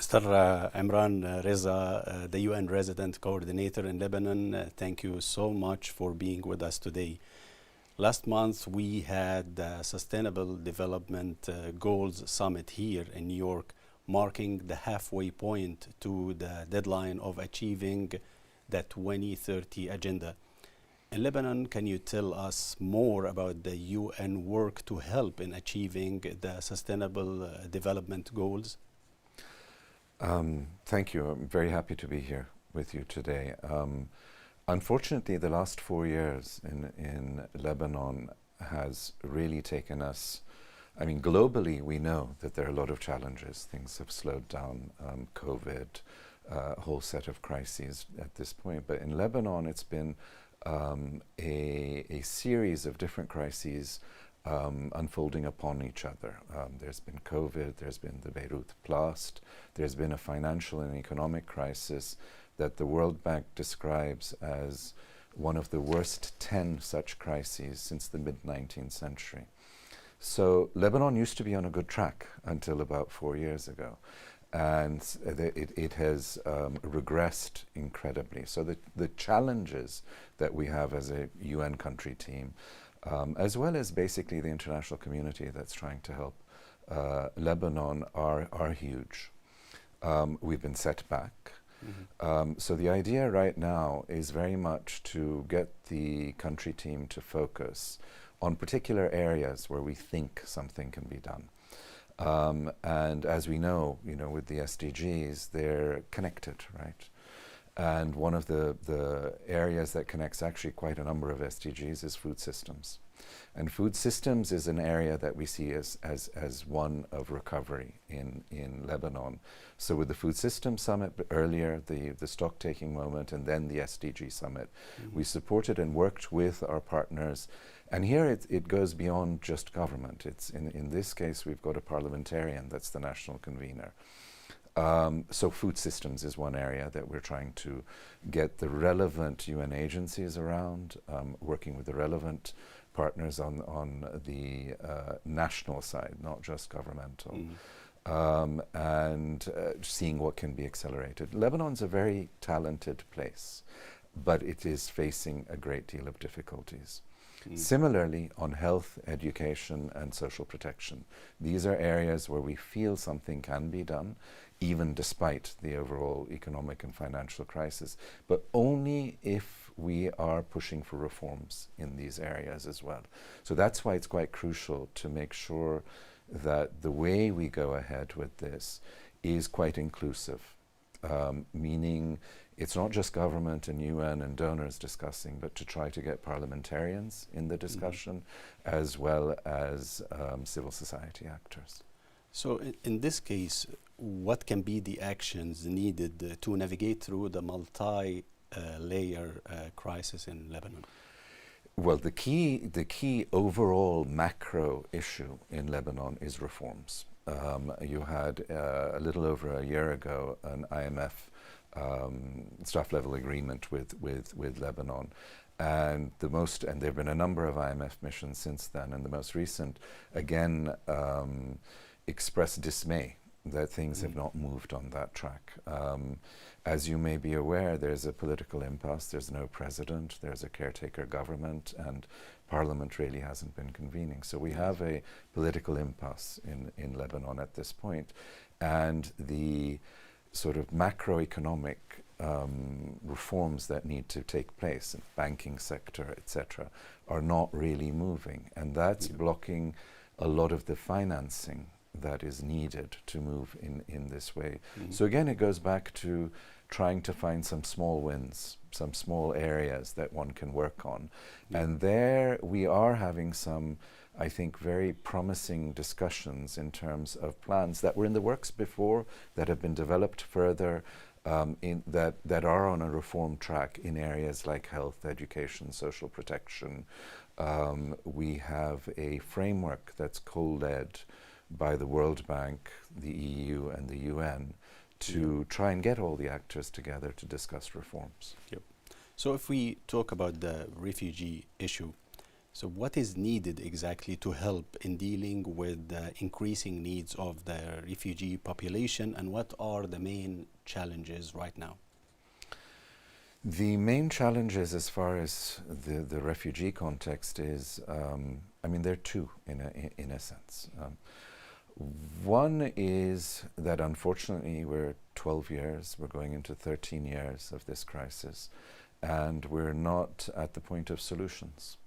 Mr. Imran Riza, the UN Resident Coordinator in Lebanon, thank you so much for being with us today. Last month, we had the Sustainable Development Goals Summit here in New York, marking the halfway point to the deadline of achieving the 2030 agenda. In Lebanon, can you tell us more about the UN work to help in achieving the Sustainable Development Goals? Thank you. I'm very happy to be here with you today. Unfortunately, the last 4 years in Lebanon has really taken us, globally we know that there are a lot of challenges. Things have slowed down, COVID, a whole set of crises at this point. But in Lebanon, it's been a series of different crises unfolding upon each other. There's been COVID, there's been the Beirut blast, there's been a financial and economic crisis that the World Bank describes as one of the worst 10 such crises since the mid-19th century. So Lebanon used to be on a good track until about 4 years ago, and it has regressed incredibly. So the challenges that we have as a UN country team, as well as basically the international community that's trying to help Lebanon are huge. We've been set back. So the idea right now is very much to get the country team to focus on particular areas where we think something can be done. And as we know, with the SDGs, they're connected, right? And one of the areas that connects actually quite a number of SDGs is food systems. And food systems is an area that we see as one of recovery in Lebanon. So with the Food Systems Summit earlier, the stock-taking moment, and then the SDG Summit, we supported and worked with our partners. And here it goes beyond just government. It's in this case, we've got a parliamentarian that's the national convener. So food systems is one area that we're trying to get the relevant UN agencies around, working with the relevant partners on the national side, not just governmental, and seeing what can be accelerated. Lebanon's a very talented place, but it is facing a great deal of difficulties. Similarly, on health, education, and social protection. These are areas where we feel something can be done, even despite the overall economic and financial crisis, but only if we are pushing for reforms in these areas as well. So that's why it's quite crucial to make sure that the way we go ahead with this is quite inclusive, meaning it's not just government and UN and donors discussing, but to try to get parliamentarians in the discussion, as well as civil society actors. So in this case, what can be the actions needed to navigate through the multi-layer crisis in Lebanon? Well, the key overall macro issue in Lebanon is reforms. You had a little over a year ago an IMF staff level agreement with Lebanon, and there have been a number of IMF missions since then, and the most recent again expressed dismay that things have not moved on that track. As you may be aware, there's a political impasse. There's no president, there's a caretaker government, and parliament really hasn't been convening. So we have a political impasse in Lebanon at this point, and the sort of macroeconomic reforms that need to take place in the banking sector, etc., are not really moving, and that's blocking a lot of the financing that is needed to move in this way. So again, it goes back to trying to find some small wins, some small areas that one can work on. And there we are having some, I think, very promising discussions in terms of plans that were in the works before, that have been developed further, that are on a reform track in areas like health, education, social protection. We have a framework that's co-led by the World Bank, the EU, and the UN to try and get all the actors together to discuss reforms. So if we talk about the refugee issue, So what is needed exactly to help in dealing with the increasing needs of the refugee population, and what are the main challenges right now? The main challenges as far as the refugee context is, I mean, there are two in a sense. One is that unfortunately we're 12 years, we're going into 13 years of this crisis, and we're not at the point of solutions.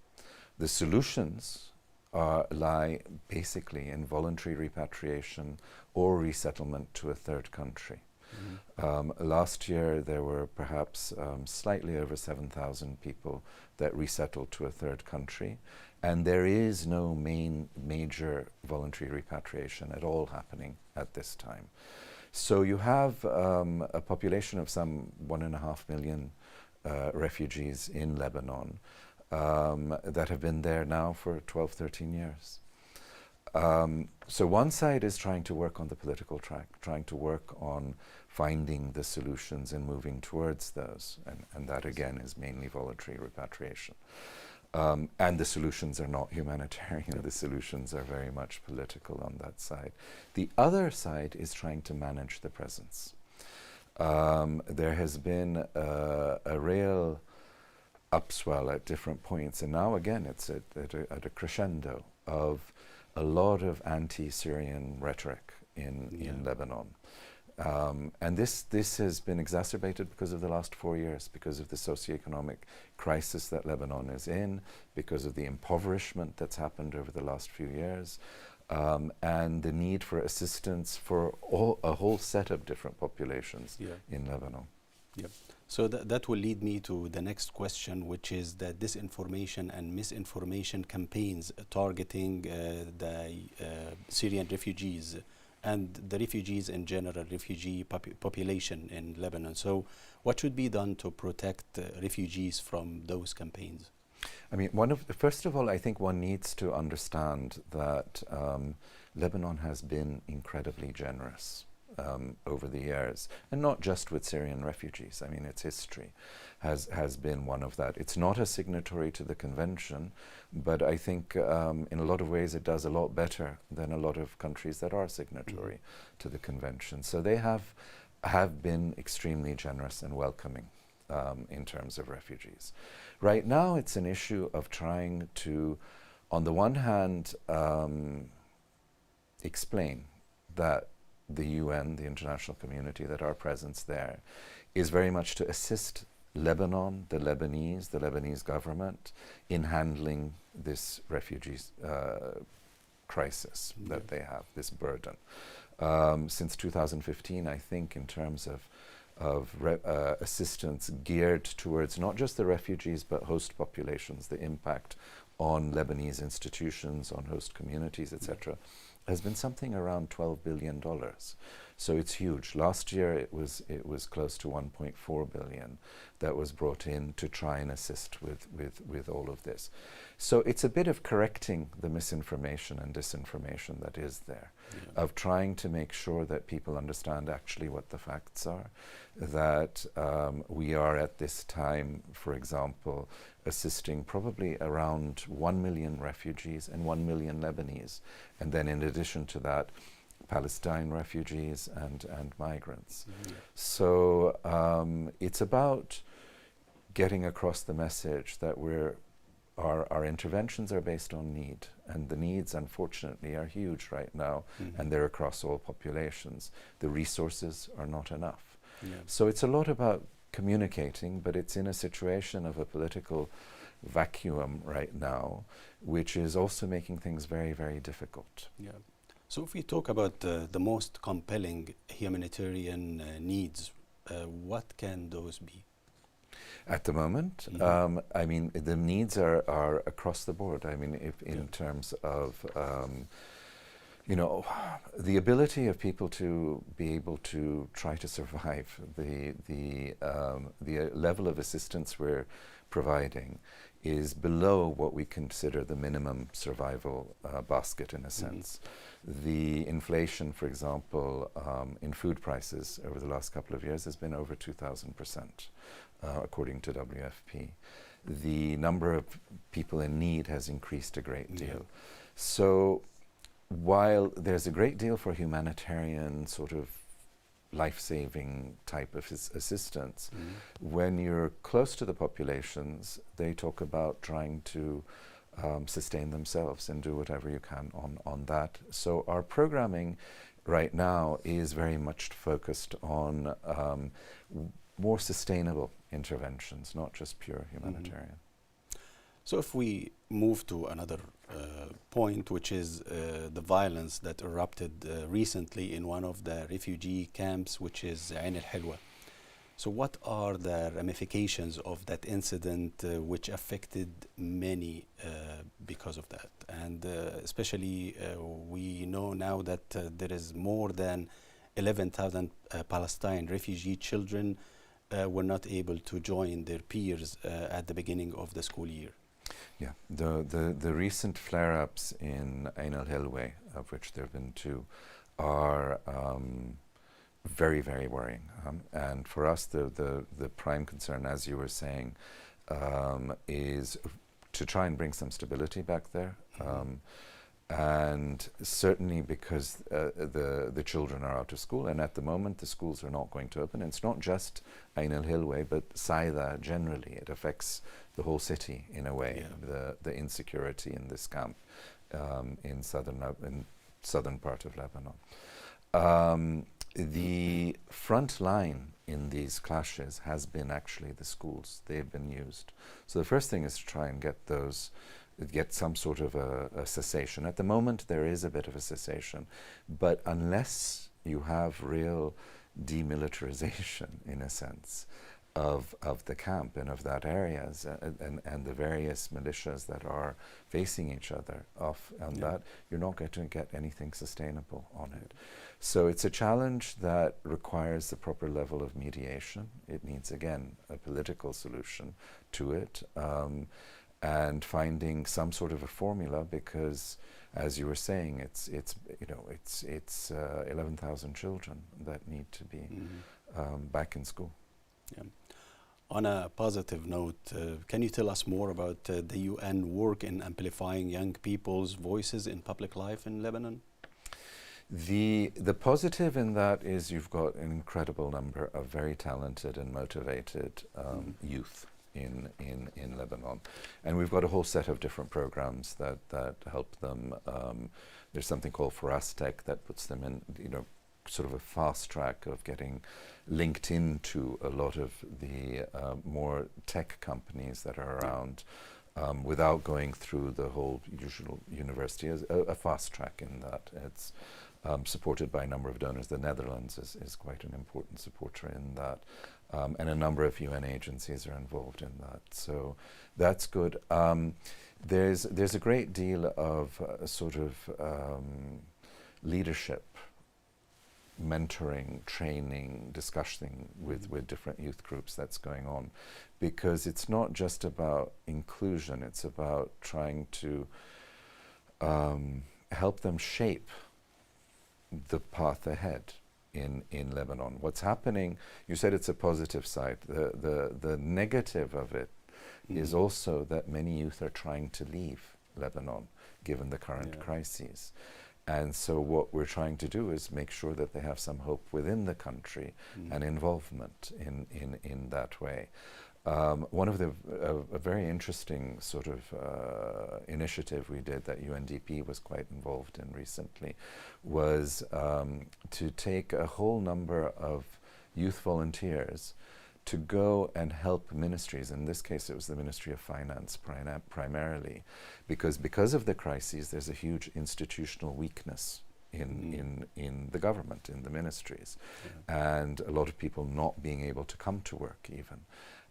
The solutions lie basically in voluntary repatriation or resettlement to a third country. Last year there were perhaps slightly over 7,000 people that resettled to a third country, and there is no major voluntary repatriation at all happening at this time. So you have a population of some 1.5 million refugees in Lebanon that have been there now for 12, 13 years. So one side is trying to work on the political track, trying to work on finding the solutions and moving towards those, and that again is mainly voluntary repatriation. And the solutions are not humanitarian, the solutions are very much political on that side. The other side is trying to manage the presence. There has been a real upswell at different points, and now again it's at a crescendo of a lot of anti-Syrian rhetoric in Lebanon. And this has been exacerbated because of the last 4 years, because of the socioeconomic crisis that Lebanon is in, because of the impoverishment that's happened over the last few years, and the need for assistance for a whole set of different populations in Lebanon. Yep. So that will lead me to the next question, which is the disinformation and misinformation campaigns targeting the Syrian refugees and the refugees in general, refugee population in Lebanon. So what should be done to protect refugees from those campaigns? I mean, first of all, I think one needs to understand that Lebanon has been incredibly generous over the years, and not just with Syrian refugees. I mean, its history has been one of that. It's not a signatory to the convention, but I think in a lot of ways it does a lot better than a lot of countries that are signatory to the convention. So they have been extremely generous and welcoming in terms of refugees. Right now it's an issue of trying to, on the one hand, explain that the UN, the international community, that our presence there is very much to assist Lebanon, the Lebanese government in handling this refugees crisis that they have, this burden. Since 2015, I think, in terms of assistance geared towards not just the refugees but host populations, the impact on Lebanese institutions, on host communities, etc., has been something around $12 billion. So it's huge. Last year it was close to 1.4 billion that was brought in to try and assist with all of this. So it's a bit of correcting the misinformation and disinformation that is there, of trying to make sure that people understand actually what the facts are, that we are at this time, for example, assisting probably around 1 million refugees and 1 million Lebanese, and then in addition to that, Palestine refugees and migrants. So it's about getting across the message that our interventions are based on need, and the needs unfortunately are huge right now, and they're across all populations. The resources are not enough. So it's a lot about communicating, but it's in a situation of a political vacuum right now, which is also making things very, very difficult. So if we talk about the most compelling humanitarian needs, what can those be? At the moment, I mean, the needs are across the board. I mean, if in terms of you know, the ability of people to be able to try to survive, the level of assistance we're providing is below what we consider the minimum survival basket, in a sense. The inflation, for example, in food prices over the last couple of years has been over 2,000%, according to WFP. the number of people in need has increased a great deal. So while there's a great deal for humanitarian sort of life-saving type of assistance, when you're close to the populations, they talk about trying to sustain themselves and do whatever you can on that. So our programming right now is very much focused on more sustainable interventions, not just pure humanitarian. So if we move to another point, which is the violence that erupted recently in one of the refugee camps, which is Ain al-Hilwa. So what are the ramifications of that incident which affected many because of that? And especially we know now that there is more than 11,000 Palestinian refugee children were not able to join their peers at the beginning of the school year. Yeah, the recent flare-ups in Ain al-Hilwa, of which there have been 2, are very, very worrying. And for us, the prime concern, as you were saying, is to try and bring some stability back there. And certainly because the children are out of school, and at the moment the schools are not going to open. And it's not just Ain al-Hilwa, but Saida generally. It affects the whole city in a way, the insecurity in this camp in southern part of Lebanon. The front line in these clashes has been actually the schools. They've been used. So the first thing is to try and get some sort of a cessation. At the moment there is a bit of a cessation, but unless you have real demilitarization, in a sense, of the camp and of that areas and the various militias that are facing each other on that, you're not going to get anything sustainable on it. So it's a challenge that requires the proper level of mediation. It needs, again, a political solution to it, and finding some sort of a formula, because, as you were saying, it's 11,000 children that need to be back in school. Yeah. On a positive note, can you tell us more about the UN work in amplifying young people's voices in public life in Lebanon? The positive in that is you've got an incredible number of very talented and motivated youth in Lebanon, and we've got a whole set of different programs that help them. There's something called For Us Tech that puts them in, sort of a fast track of getting linked into a lot of the more tech companies that are around, without going through the whole usual university. A fast track in that. It's supported by a number of donors. The Netherlands is quite an important supporter in that, and a number of UN agencies are involved in that. So that's good. There's a great deal of sort of leadership, mentoring, training, discussing with different youth groups that's going on, because it's not just about inclusion, it's about trying to help them shape the path ahead in Lebanon. What's happening, you said it's a positive side. The negative of it is also that many youth are trying to leave Lebanon given the current crises. And so what we're trying to do is make sure that they have some hope within the country and involvement in that way. One of a very interesting sort of initiative we did that UNDP was quite involved in recently was to take a whole number of youth volunteers to go and help ministries. In this case, it was the Ministry of Finance primarily, because of the crises, there's a huge institutional weakness in the government, in the ministries, and a lot of people not being able to come to work even.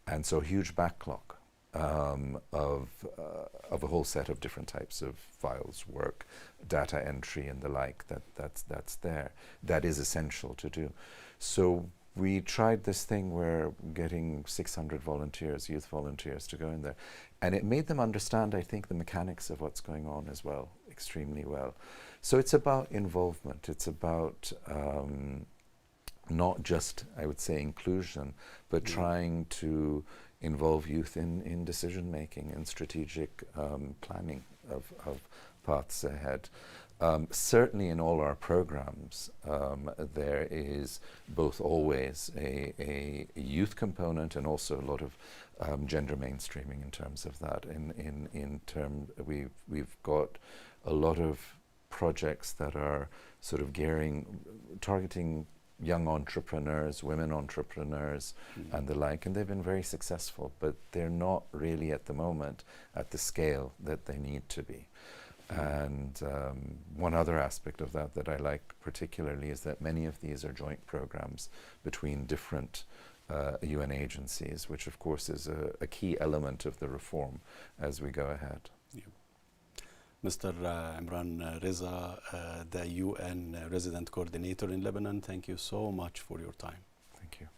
And so a huge backlog of a whole set of different types of files, work, data entry and the like that's there. That is essential to do. So we tried this thing where getting 600 volunteers, youth volunteers, to go in there. And it made them understand, I think, the mechanics of what's going on as well, extremely well. So it's about involvement. It's about not just, I would say, inclusion, but trying to involve youth in decision making and strategic planning of paths ahead. Certainly in all our programs, there is both always a youth component and also a lot of gender mainstreaming in terms of that. We've got a lot of projects that are sort of targeting young entrepreneurs, women entrepreneurs, and the like, and they've been very successful, but they're not really at the moment at the scale that they need to be. And one other aspect of that I like particularly is that many of these are joint programs between different UN agencies, which of course is a key element of the reform as we go ahead. Yeah. Mr. Imran Riza, the UN Resident Coordinator in Lebanon, thank you so much for your time. Thank you.